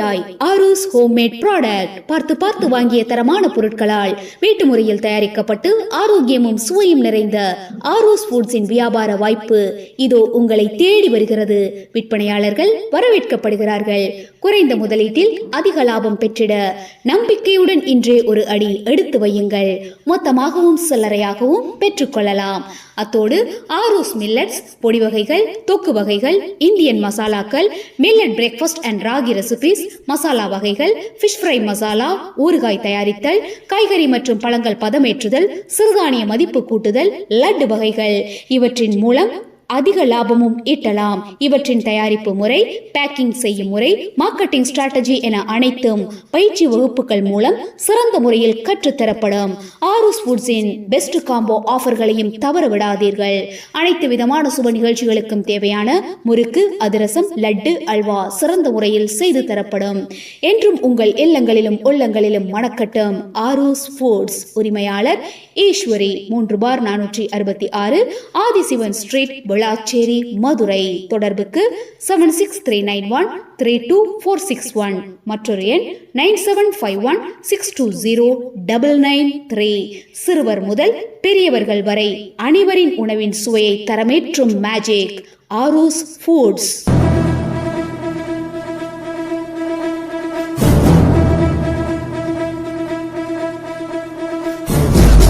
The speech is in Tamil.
சுவையாய் ஆரூஸ் ஹோம்மேட் ப்ராடக்ட். பார்த்து பார்த்து வாங்கிய தரமான பொருட்களால் வீட்டு முறையில் தயாரிக்கப்பட்டு ஆரோக்கியமும் சுவையும் நிறைந்த ஆரூஸ் ஃபுட்ஸின் வியாபார வாய்ப்பு இதோ உங்களை தேடி வருகிறது. விற்பனையாளர்கள் வரவேற்கப்படுகிறார்கள். குறைந்த முதலீட்டில் அதிக லாபம் பெற்றிட நம்பிக்கையுடன் இன்றே ஒரு அடி எடுத்து வையுங்கள். மொத்தமாகவும் சில்லறையாகவும் பெற்றுக்கொள்ளலாம். அத்தோடு ஆரூஸ் மில்லட்ஸ், பொடி வகைகள், தொக்கு வகைகள், இந்தியன் மசாலாக்கள், millet breakfast and ragi recipes, masala வகைகள், ஃபிஷ் ஃப்ரை மசாலா, ஊறுகாய் தயாரித்தல், காய்கறி மற்றும் பழங்கள் பதமேற்றுதல், சிறுதானிய மதிப்பு கூட்டுதல், லட்டு வகைகள் இவற்றின் மூலம் அதிக லாபமும் ஈட்டலாம். இவற்றின் தயாரிப்பு முறை, பேக்கிங் செய்யும் முறை, மார்க்கெட்டிங் ஸ்ட்ராட்டஜி என அனைத்தும் பயிற்சி வகுப்புகள் மூலம் சிறந்த முறையில் கற்றுத்தரப்படும். ஆரூஸ் ஃபுட்ஸின் பெஸ்ட் காம்போ ஆஃபர்களையும் தவற விடாதீர்கள். அனைத்து விதமான சுப நிகழ்ச்சிகளுக்கும் தேவையான முறுக்கு, அதிரசம், லட்டு, அல்வா சிறந்த முறையில் செய்து தரப்படும். என்றும் உங்கள் இல்லங்களிலும் உள்ளங்களிலும் மணக்கட்டும் ஆரூஸ் ஃபுட்ஸ். உரிமையாளர் ஈஸ்வரி, 3/466 ஆதிசிவன் ஸ்ட்ரீட், விளாச்சேரி, மதுரை. தொடர்புக்கு 7639132461. மற்றொரு எண் 9751620993. சிறுவர் முதல் பெரியவர்கள் வரை அனைவரின் உணவின் சுவையை தரமேற்றும் மேஜிக் ஆரூஸ் ஃபுட்ஸ்.